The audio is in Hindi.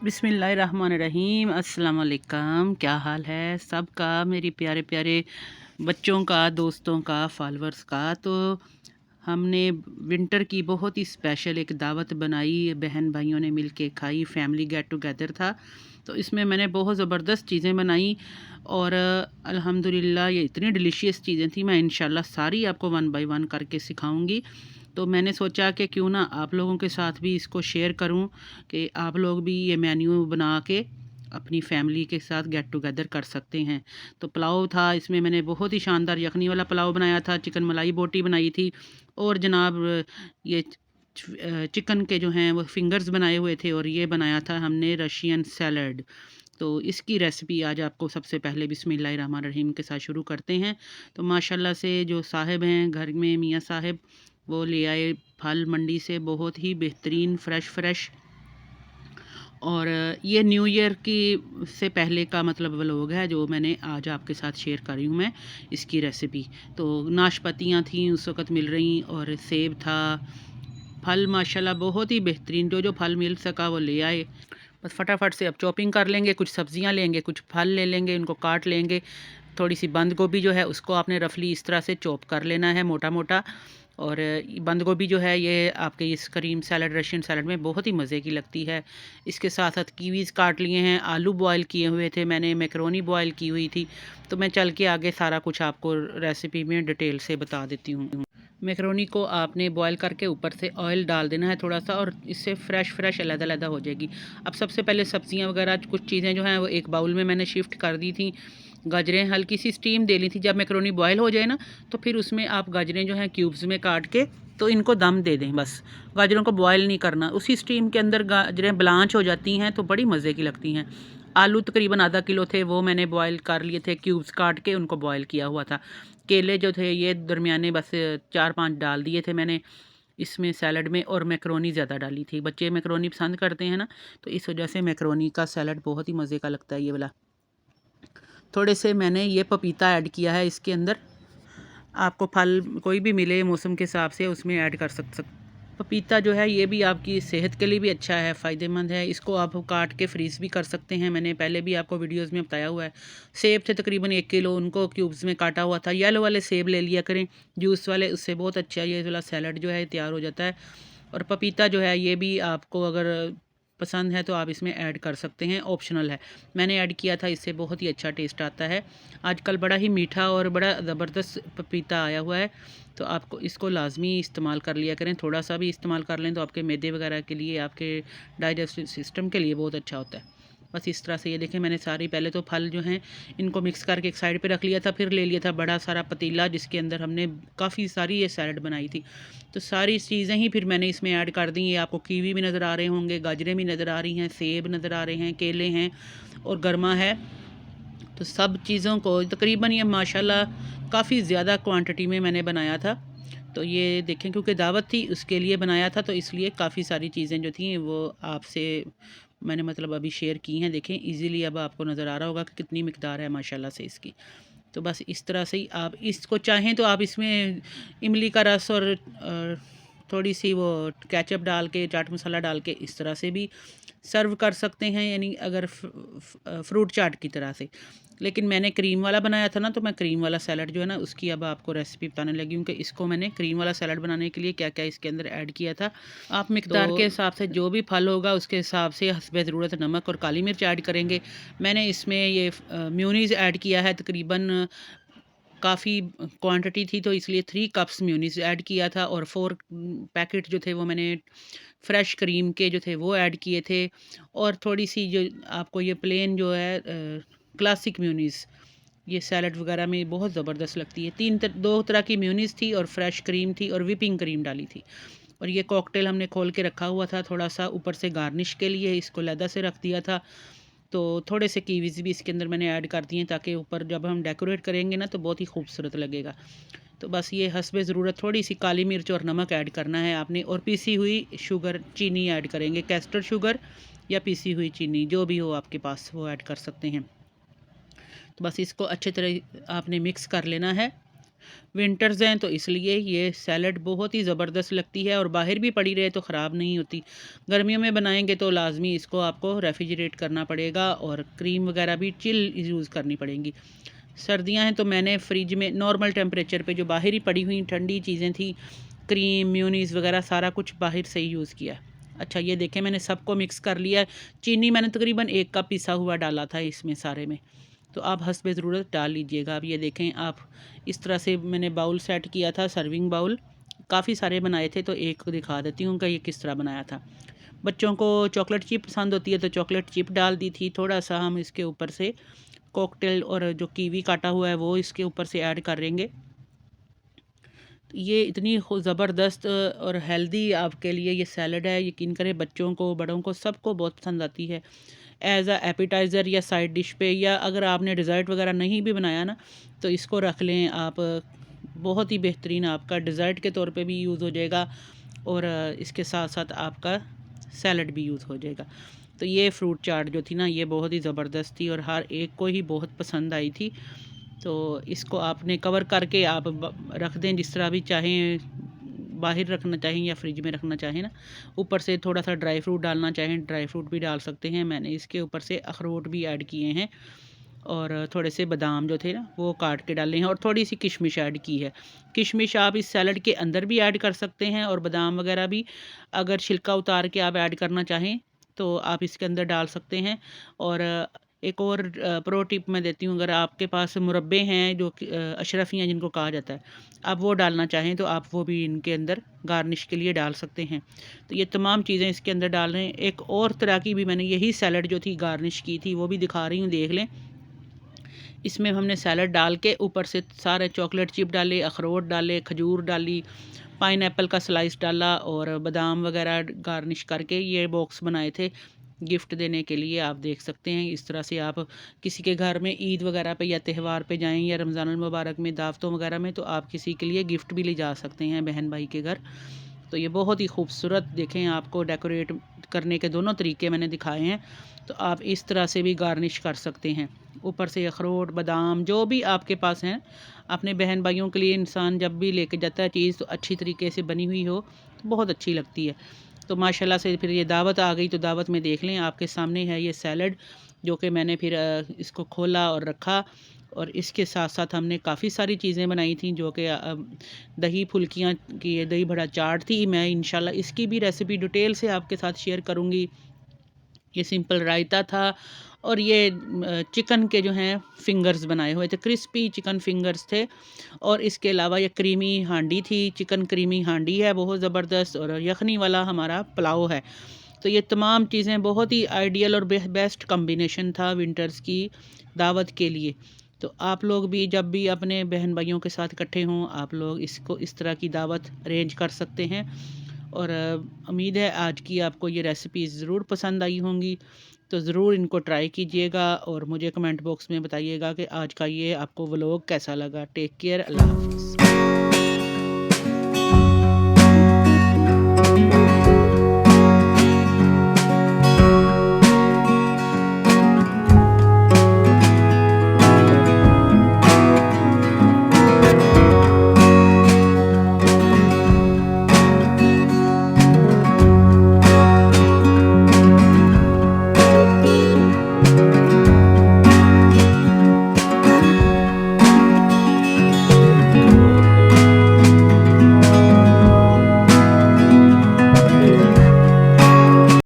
बिस्मिल्लाहिर्रहमानिर्रहीम। अस्सलाम वालेकुम। क्या हाल है सबका, मेरी प्यारे प्यारे बच्चों का, दोस्तों का, फॉलोअर्स का। तो हमने विंटर की बहुत ही स्पेशल एक दावत बनाई, बहन भाइयों ने मिल के खाई, फैमिली गेट टुगेदर था। तो इसमें मैंने बहुत ज़बरदस्त चीज़ें बनाई और अल्हम्दुलिल्लाह ये इतनी डिलीशियस चीज़ें थी, मैं इंशाल्लाह सारी आपको वन बाय वन करके सिखाऊंगी। तो मैंने सोचा कि क्यों ना आप लोगों के साथ भी इसको शेयर करूं कि आप लोग भी ये मेन्यू बना के अपनी फैमिली के साथ गेट टुगेदर कर सकते हैं। तो पुलाव था, इसमें मैंने बहुत ही शानदार यखनी वाला पुलाव बनाया था, चिकन मलाई बोटी बनाई थी और जनाब ये चिकन के जो हैं वो फिंगर्स बनाए हुए थे और ये बनाया था हमने रशियन सैलड। तो इसकी रेसिपी आज आपको सबसे पहले बिस्मिल्लाहिर्रहमानिर्रहीम के साथ शुरू करते हैं। तो माशाल्लाह से जो साहिब हैं घर में, मियाँ साहिब, वो ले आए फल मंडी से, बहुत ही बेहतरीन फ़्रेश और ये न्यू ईयर की से पहले का मतलब व्लॉग है जो मैंने आज आपके साथ शेयर कर रही हूँ मैं इसकी रेसिपी। तो नाशपतियाँ थी उस वक़्त मिल रही और सेब था, फल माशाल्लाह बहुत ही बेहतरीन जो जो फल मिल सका वो ले आए। बस फटाफट से अब चॉपिंग कर लेंगे, कुछ सब्जियां लेंगे, कुछ फल ले लेंगे, उनको काट लेंगे। थोड़ी सी बंद गोभी जो है उसको आपने रफली इस तरह से चॉप कर लेना है मोटा मोटा। और बंद गोभी जो है ये आपके इस करीम सैलड, रशियन सैलड में बहुत ही मज़े की लगती है। इसके साथ साथ कीवीज़ काट लिए हैं, आलू बॉयल किए हुए थे मैंने, मैकरोनी बॉयल की हुई थी। तो मैं चल के आगे सारा कुछ आपको रेसिपी में डिटेल से बता देती हूँ। मैकरोनी को आपने बॉयल करके ऊपर से ऑयल डाल देना है थोड़ा सा और इससे फ़्रेश अलग-अलग हो जाएगी। अब सबसे पहले सब्ज़ियाँ वगैरह कुछ चीज़ें जो हैं वो एक बाउल में मैंने शिफ्ट कर दी थी। गाजरें हल्की सी स्टीम दे ली थी, जब मैकरोनी बॉयल हो जाए ना तो फिर उसमें आप गाजरें जो हैं क्यूब्स में काट के तो इनको दम दे दें बस। गाजरों को बॉयल नहीं करना, उसी स्टीम के अंदर गाजरें ब्लांच हो जाती हैं तो बड़ी मज़े की लगती हैं। आलू तकरीबन आधा किलो थे, वो मैंने बॉयल कर लिए थे, क्यूब्स काट के उनको बॉयल किया हुआ था। केले जो थे ये दरमियाने बस 4-5 डाल दिए थे मैंने इसमें सैलड में, और मैकरोनी ज़्यादा डाली थी। बच्चे मैकरोनी पसंद करते हैं ना, तो इस वजह से मैकरोनी का सैलड बहुत ही मज़े का लगता है ये वाला। थोड़े से मैंने ये पपीता ऐड किया है इसके अंदर। आपको फल कोई भी मिले मौसम के हिसाब से उसमें ऐड कर सकते। पपीता जो है ये भी आपकी सेहत के लिए भी अच्छा है, फ़ायदेमंद है। इसको आप काट के फ्रीज़ भी कर सकते हैं, मैंने पहले भी आपको वीडियोस में बताया हुआ है। सेब थे तकरीबन 1 किलो, उनको क्यूब्स में काटा हुआ था। येलो वाले सेब ले लिया करें, जूस वाले, उससे बहुत अच्छा ये वाला सैलड जो है तैयार हो जाता है। और पपीता जो है ये भी आपको अगर पसंद है तो आप इसमें ऐड कर सकते हैं, ऑप्शनल है। मैंने ऐड किया था, इससे बहुत ही अच्छा टेस्ट आता है। आजकल बड़ा ही मीठा और बड़ा ज़बरदस्त पपीता आया हुआ है, तो आपको इसको लाजमी इस्तेमाल कर लिया करें। थोड़ा सा भी इस्तेमाल कर लें तो आपके मैदे वगैरह के लिए, आपके डाइजेस्टिव सिस्टम के लिए बहुत अच्छा होता है। बस इस तरह से ये देखें, मैंने सारी पहले तो फल जो हैं इनको मिक्स करके एक साइड पे रख लिया था, फिर ले लिया था बड़ा सारा पतीला जिसके अंदर हमने काफ़ी सारी ये सैलड बनाई थी। तो सारी चीज़ें ही फिर मैंने इसमें ऐड कर दी। ये आपको कीवी भी नज़र आ रहे होंगे, गाजरें भी नज़र आ रही हैं, सेब नज़र आ रहे हैं, केले हैं और गर्मा है। तो सब चीज़ों को तकरीबन ये माशाल्लाह काफ़ी ज़्यादा क्वांटिटी में मैंने बनाया था। तो ये देखें, क्योंकि दावत थी उसके लिए बनाया था, तो इसलिए काफ़ी सारी चीज़ें जो थी वो आपसे मैंने मतलब अभी शेयर की हैं। देखें इजीली अब आपको नज़र आ रहा होगा कि कितनी मिकदार है माशाल्लाह से इसकी। तो बस इस तरह से ही आप इसको चाहें तो आप इसमें इमली का रस और थोड़ी सी वो केचप डाल के, चाट मसाला डाल के इस तरह से भी सर्व कर सकते हैं, यानी अगर फ्रूट चाट की तरह से। लेकिन मैंने क्रीम वाला बनाया था ना, तो मैं क्रीम वाला सैलड जो है ना उसकी अब आपको रेसिपी बताने लगी हूँ कि इसको मैंने क्रीम वाला सैलड बनाने के लिए क्या क्या इसके अंदर ऐड किया था। आप मिकदार के हिसाब से जो भी फल होगा उसके हिसाब से हस्बे ज़रूरत नमक और काली मिर्च ऐड करेंगे। मैंने इसमें ये म्यूनीज़ ऐड किया है, तकरीबन काफ़ी क्वांटिटी थी तो इसलिए 3 कप्स मेयोनीज़ ऐड किया था और 4 पैकेट जो थे वो मैंने फ्रेश क्रीम के जो थे वो ऐड किए थे। और थोड़ी सी जो आपको ये प्लेन जो है क्लासिक मेयोनीज़, ये सैलड वगैरह में बहुत ज़बरदस्त लगती है। 2 तरह की मेयोनीज़ थी और फ्रेश क्रीम थी और व्हिपिंग क्रीम डाली थी। और ये कॉकटेल हमने खोल के रखा हुआ था थोड़ा सा ऊपर से गार्निश के लिए, इसको अलहदा से रख दिया था। तो थोड़े से कीवीज़ भी इसके अंदर मैंने ऐड कर दिए ताकि ऊपर जब हम डेकोरेट करेंगे ना तो बहुत ही खूबसूरत लगेगा। तो बस ये हस्बे ज़रूरत थोड़ी सी काली मिर्च और नमक ऐड करना है आपने, और पीसी हुई शुगर, चीनी ऐड करेंगे, कैस्टर शुगर या पीसी हुई चीनी जो भी हो आपके पास वो ऐड कर सकते हैं। तो बस इसको अच्छे तरह आपने मिक्स कर लेना है विंटर्स हैं तो इसलिए ये सैलड बहुत ही ज़बरदस्त लगती है और बाहर भी पड़ी रहे तो ख़राब नहीं होती। गर्मियों में बनाएंगे तो लाजमी इसको आपको रेफ्रिजरेट करना पड़ेगा और क्रीम वगैरह भी चिल यूज़ करनी पड़ेंगी। सर्दियां हैं तो मैंने फ्रिज में नॉर्मल टेम्परेचर पे जो बाहर ही पड़ी हुई ठंडी चीज़ें थी, क्रीम म्यूनीस वगैरह सारा कुछ बाहर से ही यूज़ किया। अच्छा ये देखें मैंने सबको मिक्स कर लिया है। चीनी मैंने तकरीबन 1 कप पिसा हुआ डाला था इसमें सारे में, तो आप हस्बे ज़रूरत डाल लीजिएगा। अब ये देखें आप, इस तरह से मैंने बाउल सेट किया था, सर्विंग बाउल। काफ़ी सारे बनाए थे तो एक को दिखा देती हूँ कि ये किस तरह बनाया था। बच्चों को चॉकलेट चिप पसंद होती है तो चॉकलेट चिप डाल दी थी। थोड़ा सा हम इसके ऊपर से कॉकटेल और जो कीवी काटा हुआ है वो इसके ऊपर से ऐड करेंगे। ये इतनी ज़बरदस्त और हेल्दी आपके लिए ये सैलड है, यकीन करें बच्चों को बड़ों को सबको बहुत पसंद आती है। एज़ अ एपिटाइज़र या साइड डिश पे, या अगर आपने डिज़र्ट वगैरह नहीं भी बनाया ना तो इसको रख लें आप। बहुत ही बेहतरीन आपका डिज़र्ट के तौर पे भी यूज़ हो जाएगा और इसके साथ साथ आपका सैलड भी यूज़ हो जाएगा। तो ये फ्रूट चाट जो थी ना ये बहुत ही ज़बरदस्त थी और हर एक को ही बहुत पसंद आई थी। तो इसको आपने कवर करके आप रख दें जिस तरह भी चाहें, बाहर रखना चाहें या फ्रिज में रखना चाहें ना। ऊपर से थोड़ा सा ड्राई फ्रूट डालना चाहें ड्राई फ्रूट भी डाल सकते हैं। मैंने इसके ऊपर से अखरोट भी ऐड किए हैं और थोड़े से बादाम जो थे ना वो काट के डाले हैं और थोड़ी सी किशमिश ऐड की है। किशमिश आप इस सैलड के अंदर भी ऐड कर सकते हैं और बादाम वगैरह भी अगर छिलका उतार के आप ऐड करना चाहें तो आप इसके अंदर डाल सकते हैं। और एक और प्रो टिप मैं देती हूँ, अगर आपके पास मुरब्बे हैं जो कि अशरफियाँ जिनको कहा जाता है, आप वो डालना चाहें तो आप वो भी इनके अंदर गार्निश के लिए डाल सकते हैं। तो ये तमाम चीज़ें इसके अंदर डाल रहे हैं। एक और तरह की भी मैंने यही सैलड जो थी गार्निश की थी वो भी दिखा रही हूँ, देख लें। इसमें हमने सैलड डाल के ऊपर से सारे चॉकलेट चिप डाले, अखरोट डाले, खजूर डाली, पाइनएप्पल का स्लाइस डाला और बादाम वगैरह गार्निश करके ये बॉक्स बनाए थे गिफ्ट देने के लिए। आप देख सकते हैं इस तरह से आप किसी के घर में ईद वगैरह पे या त्यौहार पे जाएं या रमज़ान अल मुबारक में दावतों वगैरह में तो आप किसी के लिए गिफ्ट भी ले जा सकते हैं बहन भाई के घर। तो ये बहुत ही खूबसूरत, देखें आपको डेकोरेट करने के दोनों तरीके मैंने दिखाए हैं। तो आप इस तरह से भी गार्निश कर सकते हैं। ऊपर से अखरोट बादाम जो भी आपके पास हैं, अपने बहन भाइयों के लिए इंसान जब भी लेके जाता है चीज़ तो अच्छी तरीके से बनी हुई हो तो बहुत अच्छी लगती है। तो माशाल्लाह से फिर ये दावत आ गई तो दावत में देख लें आपके सामने है ये सैलड जो कि मैंने फिर इसको खोला और रखा। और इसके साथ साथ हमने काफ़ी सारी चीज़ें बनाई थी जो कि दही फुल्कियाँ की दही बड़ा चाट थी। मैं इंशाल्लाह इसकी भी रेसिपी डिटेल से आपके साथ शेयर करूँगी। ये सिंपल रायता था और ये चिकन के जो हैं फिंगर्स बनाए हुए थे, क्रिस्पी चिकन फिंगर्स थे। और इसके अलावा ये क्रीमी हांडी थी, चिकन क्रीमी हांडी है बहुत ज़बरदस्त, और यखनी वाला हमारा पुलाव है। तो ये तमाम चीज़ें बहुत ही आइडियल और बेस्ट कम्बिनेशन था विंटर्स की दावत के लिए। तो आप लोग भी जब भी अपने बहन भाइयों के साथ इकट्ठे हों आप लोग इसको इस तरह की दावत अरेंज कर सकते हैं। और उम्मीद है आज की आपको ये रेसिपी ज़रूर पसंद आई होंगी। तो ज़रूर इनको ट्राई कीजिएगा और मुझे कमेंट बॉक्स में बताइएगा कि आज का ये आपको व्लॉग कैसा लगा। टेक केयर, अल्लाह हाफ़िज़।